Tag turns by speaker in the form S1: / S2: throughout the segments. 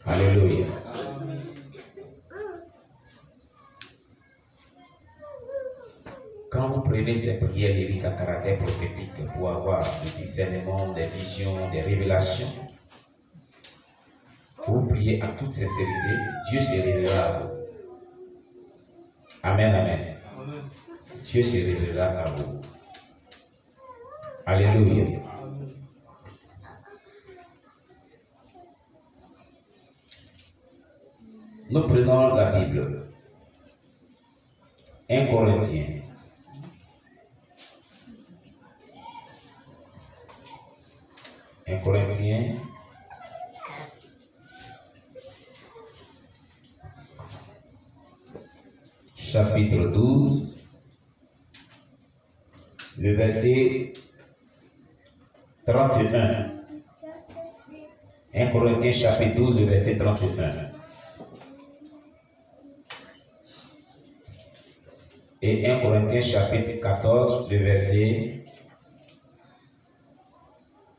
S1: Alléluia. Quand vous prenez ces prières lyriques à caractère prophétique pour avoir le discernement, des visions, des révélations, vous priez en toute sincérité, Dieu se révélera à vous. Amen, amen. Dieu se révélera à vous. Alléluia. Nous prenons la Bible. 1 Corinthiens. Corinthiens, chapitre 12, le verset 31. 1 Corinthiens, chapitre 12, le verset 31. Et 1 Corinthiens, chapitre 14, le verset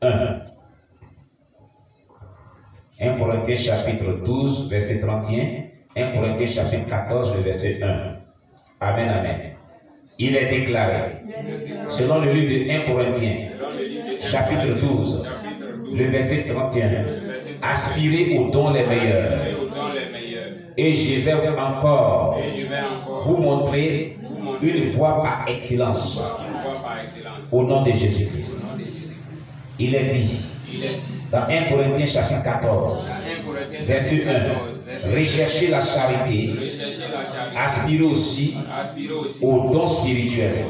S1: 1. 1 Corinthiens chapitre 12, verset 31. 1 Corinthiens chapitre 14, le verset 1. Amen, amen. Il est déclaré, selon le livre de 1 Corinthiens, chapitre 12, le verset 31. Aspirez aux dons les meilleurs. Et je vais encore vous montrer une voie par excellence. Au nom de Jésus-Christ. Il est dit dans 1 Corinthiens chapitre 14, verset 1, recherchez la charité, aspirez aussi aux dons spirituels,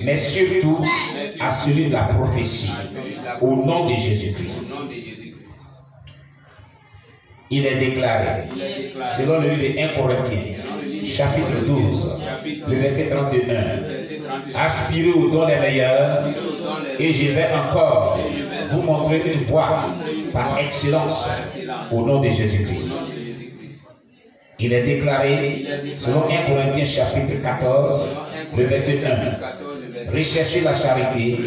S1: mais surtout à celui de la prophétie, au nom de Jésus-Christ. Il est déclaré, selon le livre de 1 Corinthiens, chapitre 12, le verset 31, aspirez aux dons les meilleurs, et je vais encore vous montrer une voie par excellence au nom de Jésus-Christ. Il est déclaré, selon 1 Corinthiens chapitre 14, le verset 1, recherchez la charité,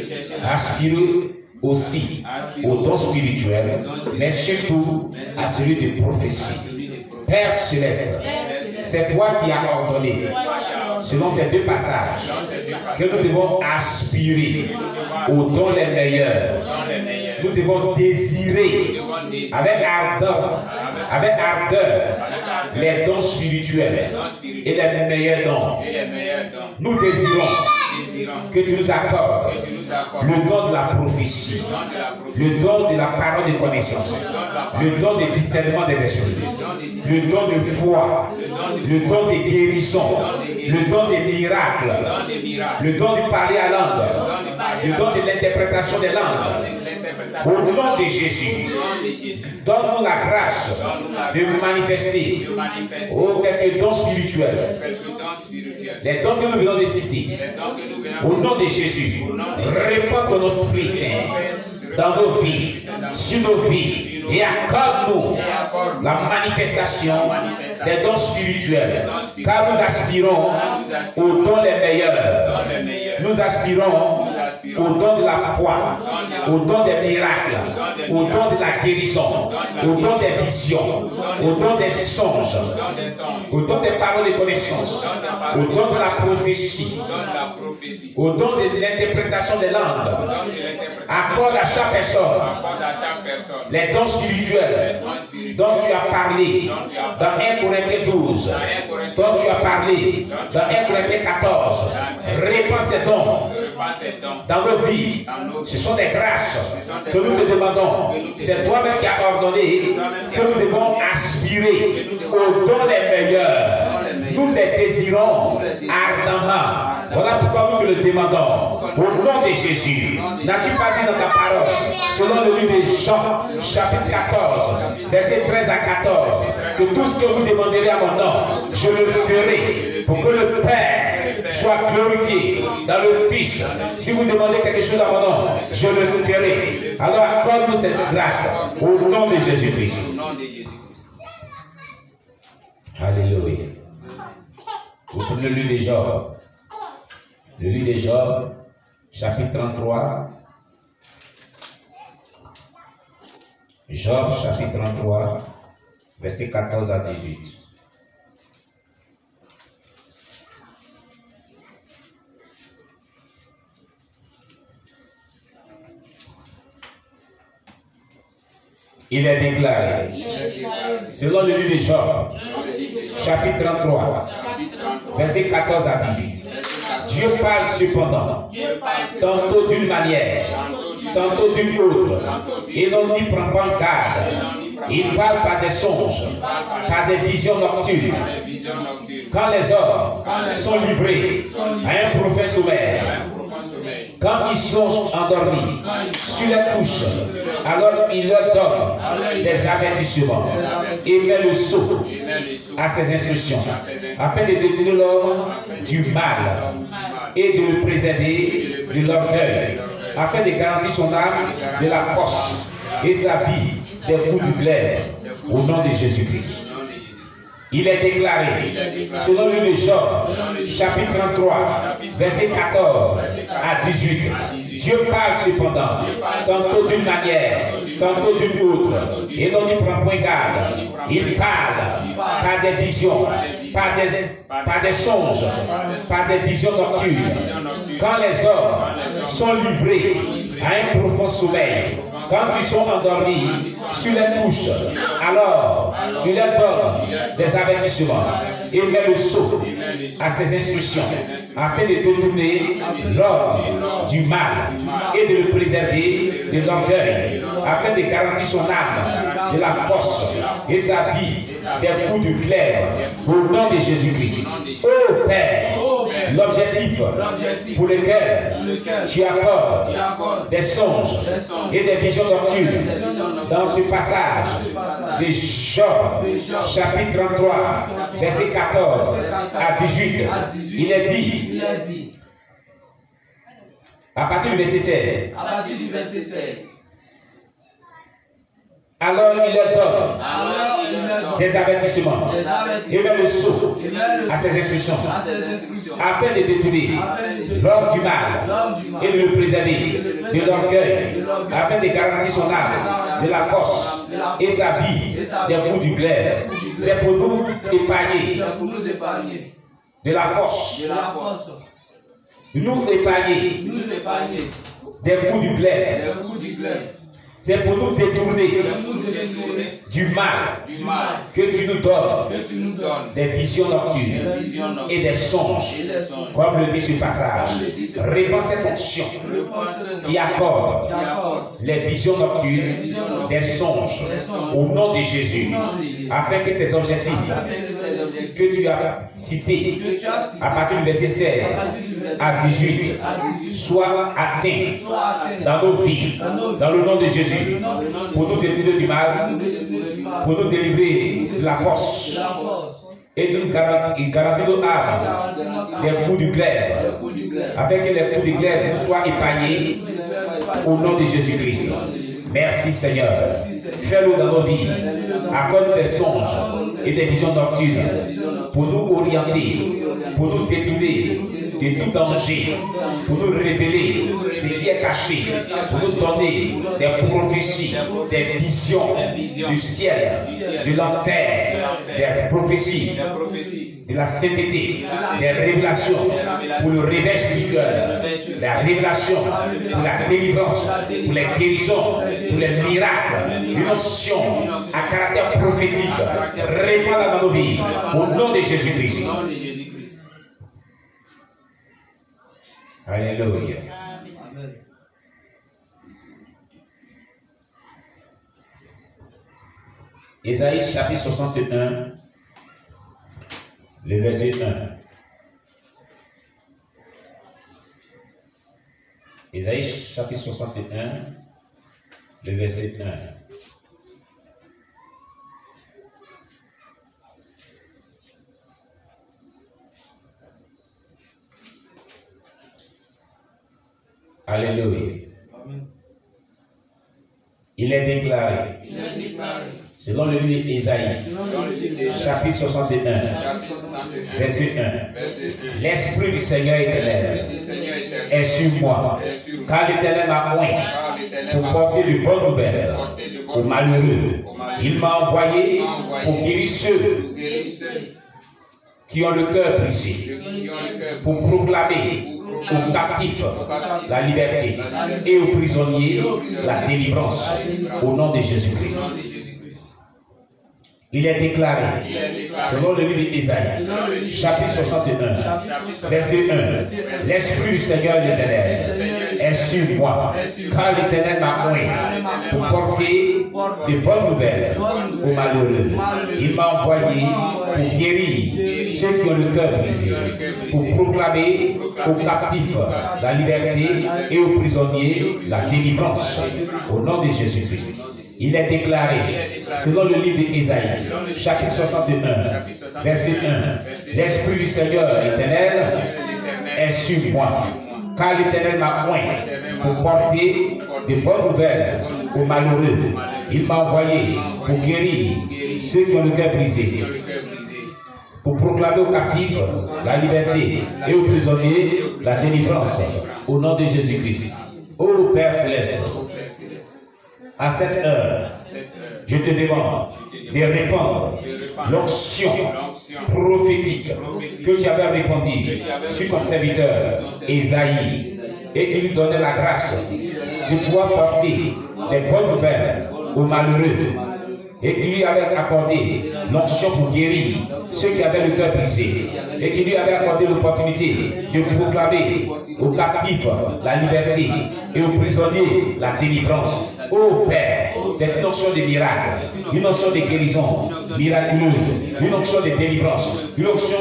S1: aspirez aussi aux dons spirituels, mais surtout à celui de prophétie. Père céleste, c'est toi qui as ordonné, selon ces deux passages, que nous devons aspirer aux dons les meilleurs. Nous devons désirer avec ardeur les dons spirituels et les meilleurs dons. Nous désirons que tu nous accordes le don de la prophétie, le don de la parole de connaissance, le don de discernement des esprits, le don de foi, le don de guérison, le don des miracles, le don de parler à langue, le don de l'interprétation des langues. Au nom de Jésus, donne-nous la grâce de manifester quelques dons spirituels, les dons que nous venons de citer. Au nom de Jésus, répands ton esprit saint dans nos vies, sur nos vies, et accorde-nous la manifestation des dons spirituels, car nous aspirons aux dons les meilleurs. Nous aspirons au don de la foi, au don des miracles, au don de la guérison, au don des visions, au don des songes, au don des paroles de connaissance, au don de la prophétie, au don de l'interprétation des langues. Accorde à chaque personne les dons spirituels dont tu as parlé dans 1 Corinthiens 12, dont tu as parlé dans 1 Corinthiens 14. Répands ces dons dans nos vies. Ce sont des grâces que nous te demandons. C'est toi-même qui as ordonné que nous devons aspirer aux dons les meilleurs. Nous les désirons ardemment. Voilà pourquoi nous te le demandons. Au nom de Jésus. N'as-tu pas dit dans ta parole, selon le livre de Jean, chapitre 14, versets 13 à 14, que tout ce que vous demanderez à mon nom, je le ferai pour que le Père soit glorifié dans le Fils. Si vous demandez quelque chose à mon nom, je le ferai. Alors accorde-nous cette grâce au nom de Jésus-Christ. Alléluia. Vous prenez le livre de Job. Le livre de Job, chapitre 33. Job, chapitre 33, Versets 14 à 18. Il est déclaré, selon le livre de Job, chapitre 33, versets 14 à 18. Dieu parle cependant, tantôt d'une manière, tantôt d'une autre, et l'on n'y prend pas garde. Il parle par des songes, par des visions nocturnes. Quand les hommes sont livrés à un profond sommeil, quand ils sont endormis sur les couches, alors il leur donne des avertissements et met le sceau à ses instructions, afin de détourner l'homme du mal et de le préserver de l'orgueil, afin de garantir son âme de la force et sa vie des coups du glaive, au nom de Jésus-Christ. Il est déclaré, selon le livre de Job, chapitre 33, verset 14 à 18. Dieu parle cependant, tantôt d'une manière, tantôt d'une autre, et l'on n'y prend point garde. Il parle par des visions, par des songes, par des visions nocturnes. Quand les hommes sont livrés à un profond sommeil, quand ils sont endormis sur les couches, alors il leur donne des avertissements et met le sceau à ses instructions, afin de détourner l'homme du mal et de le préserver de l'orgueil, afin de garantir son âme de la force et sa vie des coups du glaive, au nom de Jésus-Christ. Ô Père, l'objectif pour lequel tu accordes des songes et des visions nocturnes dans ce passage de Job, chapitre 33, verset 14 à 18, il est dit, à partir du verset 16, alors il leur donne des avertissements et met le sceau à ses instructions, afin de détourner l'homme du mal et de le préserver de l'orgueil, afin de garantir son âme de la force et sa vie des coups du glaive. C'est pour nous épargner de la force, nous épargner des coups du glaive. C'est pour nous détourner du mal que tu nous donnes des visions nocturnes et des songes, comme le dit ce passage. Réponds cette fonction qui accorde les visions nocturnes, des songes, au nom de Jésus, afin que ces objectifs que tu as cités à partir du verset 16 à 18 soient atteints dans nos vies, dans le nom de Jésus, pour nous détourner du mal, pour nous délivrer de la force et de nous garantir nos âmes des coups du glaive, afin que les coups du glaive nous soient épargnés au nom de Jésus-Christ. Merci Seigneur. Fais-le dans nos vies. Accorde des songes et des visions nocturnes pour nous orienter, pour nous détourner de tout danger, pour nous révéler ce qui est caché, pour nous donner des prophéties, des visions du ciel, de l'enfer, des prophéties, de la sainteté, des révélations pour le réveil spirituel, la révélation pour la délivrance, pour les guérisons, pour les miracles, une onction à caractère prophétique, répandue dans nos vies, au nom de Jésus-Christ. Alléluia. Ésaïe chapitre 61, le verset 1. Ésaïe chapitre 61, le verset 1. Alléluia. Il est déclaré, selon le livre d'Ésaïe, chapitre 61, verset 1. L'Esprit du Seigneur éternel est sur moi, car l'Éternel m'a oint pour porter de bonnes nouvelles aux malheureux. Il m'a envoyé pour guérir ceux qui ont le cœur brisé, pour proclamer aux captifs la liberté et aux prisonniers la délivrance au nom de Jésus-Christ. Il est déclaré, selon le livre d'Ésaïe, chapitre 61, verset 1, l'Esprit du Seigneur l'Éternel est sur moi, car l'Éternel m'a oint pour porter de bonnes nouvelles aux malheureux. Il m'a envoyé pour guérir ceux qui ont le cœur brisé, pour proclamer aux captifs la liberté et aux prisonniers la délivrance au nom de Jésus-Christ. Il est déclaré, selon le livre d'Ésaïe, chapitre 61, verset 1, l'Esprit du Seigneur éternel est sur moi, car l'Éternel m'a oint pour porter de bonnes nouvelles aux malheureux. Il m'a envoyé pour guérir ceux qui ont le cœur brisé, pour proclamer aux captifs la liberté et aux prisonniers la délivrance au nom de Jésus-Christ. Ô Père Céleste, à cette heure, je te demande de répandre l'onction prophétique que tu avais répandue sur ton serviteur Ésaïe, et qui lui donnait la grâce de pouvoir porter des bonnes nouvelles aux malheureux, et qui lui avait accordé l'onction pour guérir ceux qui avaient le cœur brisé, et qui lui avait accordé l'opportunité de proclamer aux captifs la liberté et aux prisonniers la délivrance. Oh Père, c'est une onction de miracle, une onction de guérison miraculeuse, une onction de délivrance, une onction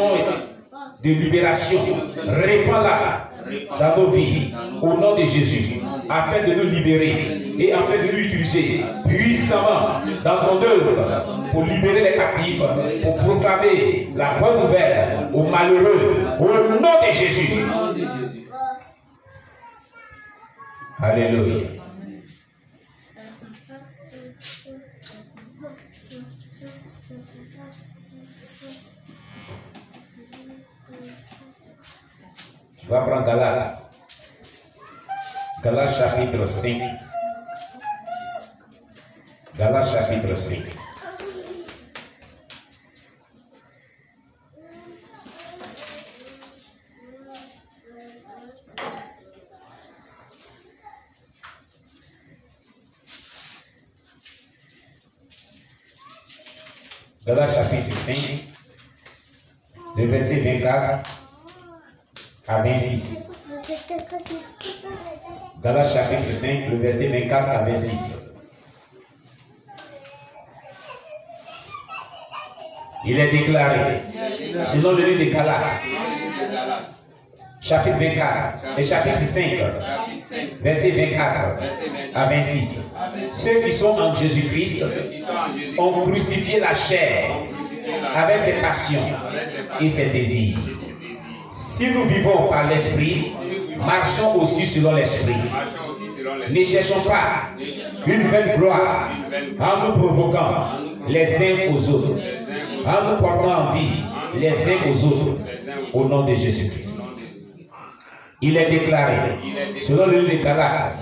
S1: de libération. Répands-la dans nos vies au nom de Jésus, afin de nous libérer et afin de nous utiliser puissamment dans ton œuvre pour libérer les captifs, pour proclamer la bonne nouvelle aux malheureux au nom de Jésus. Alléluia. Tu vas prendre Galates. Galates chapitre 5. Galates chapitre 5. Galates chapitre 5, le verset 24 à 26. Galates chapitre 5, le verset 24 à 26. Il est déclaré, selon le livre de Galates, chapitre 24 et chapitre 5, verset 24 à 26. Ceux qui sont en Jésus-Christ ont crucifié la chair avec ses passions et ses désirs. Si nous vivons par l'Esprit, marchons aussi selon l'Esprit. Ne cherchons pas une vaine gloire en nous provoquant les uns aux autres, en nous portant envie les uns aux autres, au nom de Jésus-Christ. Il est déclaré, selon le livre de Galates,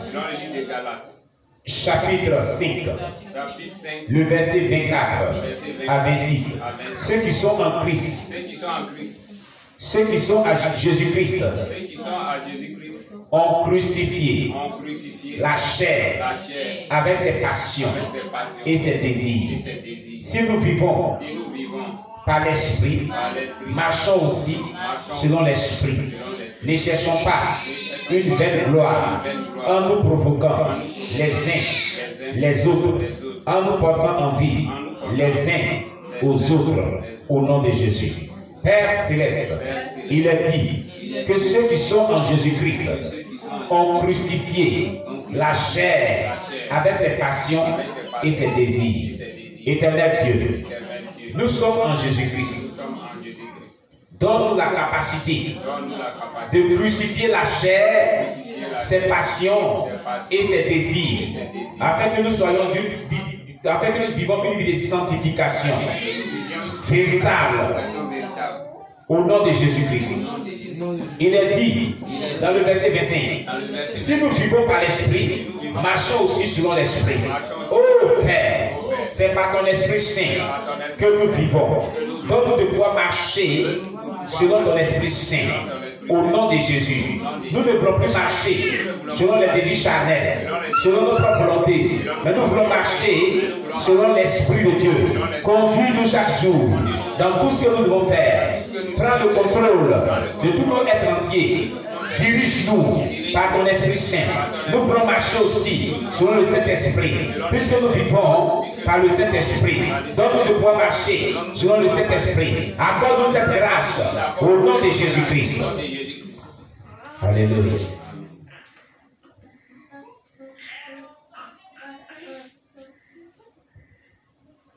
S1: chapitre 5, le verset 24 à 26. Ceux qui sont en Christ, ceux qui sont à Jésus-Christ, ont crucifié la chair avec ses passions et ses désirs. Si nous vivons par l'Esprit, marchons aussi selon l'Esprit. Ne cherchons pas une vaine gloire en nous provoquant les uns les autres, en nous portant envie les uns aux autres, au nom de Jésus. Père Céleste, il est dit que ceux qui sont en Jésus-Christ ont crucifié la chair avec ses passions et ses désirs. Éternel Dieu, nous sommes en Jésus-Christ. Donne-nous la capacité de crucifier la chair, ses passions et ses désirs, afin que nous soyons afin que nous vivons une vie de sanctification véritable au nom de Jésus-Christ. Il est dit dans le verset 25, si nous vivons par l'Esprit, marchons aussi selon l'Esprit. Oh Père, C'est par ton Esprit Saint que nous vivons. Donne-nous de pouvoir marcher selon ton Esprit Saint. Au nom de Jésus. Nous ne voulons plus marcher selon les désirs charnels, selon notre propre volonté. Mais nous voulons marcher selon l'Esprit de Dieu. Conduis-nous chaque jour dans tout ce que nous devons faire. Prends le contrôle de tout notre être entier. Dirige-nous par ton Esprit Saint. Nous voulons marcher aussi selon le Saint-Esprit. Puisque nous vivons par le Saint-Esprit, donne-nous de pouvoir marcher selon le Saint-Esprit. Accorde-nous cette grâce au nom de Jésus-Christ. Alléluia.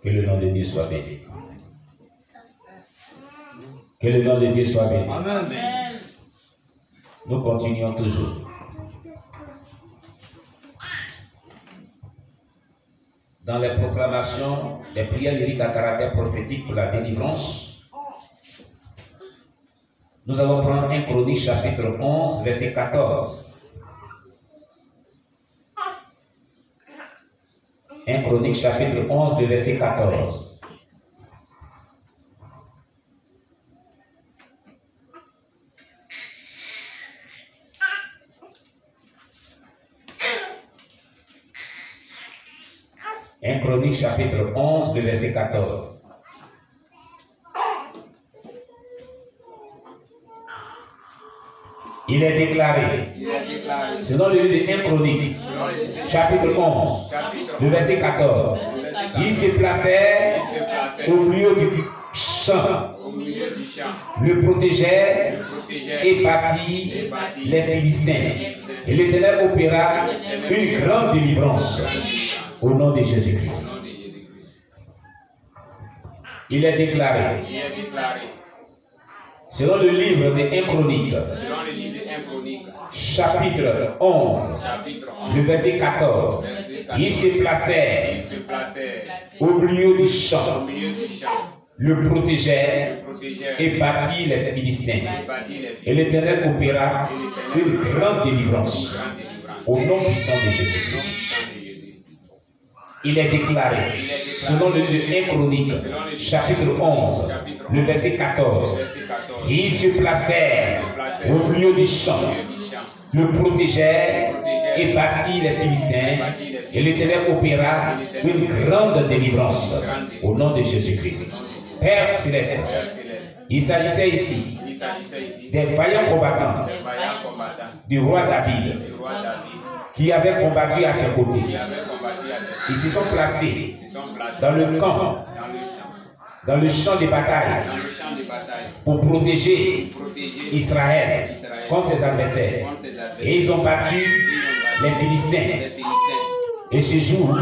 S1: Que le nom de Dieu soit béni. Que le nom de Dieu soit béni. Amen. Nous continuons toujours. Dans les proclamations des prières lyriques à caractère prophétique pour la délivrance, nous allons prendre 1 Chronique chapitre 11, verset 14. 1 Chronique chapitre 11, verset 14. 1 Chronique chapitre 11, verset 14. Il est déclaré, selon le livre de 1 Chronique, chapitre 11, le verset 14, il se plaçait au milieu du champ, le protégeait et bâtit les Philistins. Et l'Éternel opéra une grande délivrance au nom de Jésus-Christ. Il est déclaré, selon le livre de 1 Chronique, chapitre 11, le verset 14, il se plaçait au milieu du champ, le protégeait et bâtit les Philistins. Et l'Éternel opéra une grande délivrance au nom puissant de Jésus-Christ. Il est déclaré, selon le livre de 1 Chronique, chapitre 11, le verset 14, il se plaçait au milieu du champ, le protégeait et bâtit les Philistins, et l'Éternel opéra une grande délivrance au nom de Jésus-Christ. Père Céleste, il s'agissait ici des vaillants combattants du roi David qui avaient combattu à ses côtés. Ils se sont placés dans le camp, dans le champ de bataille pour protéger Israël contre ses adversaires. Et ils ont battu les Philistins. Et ce jour,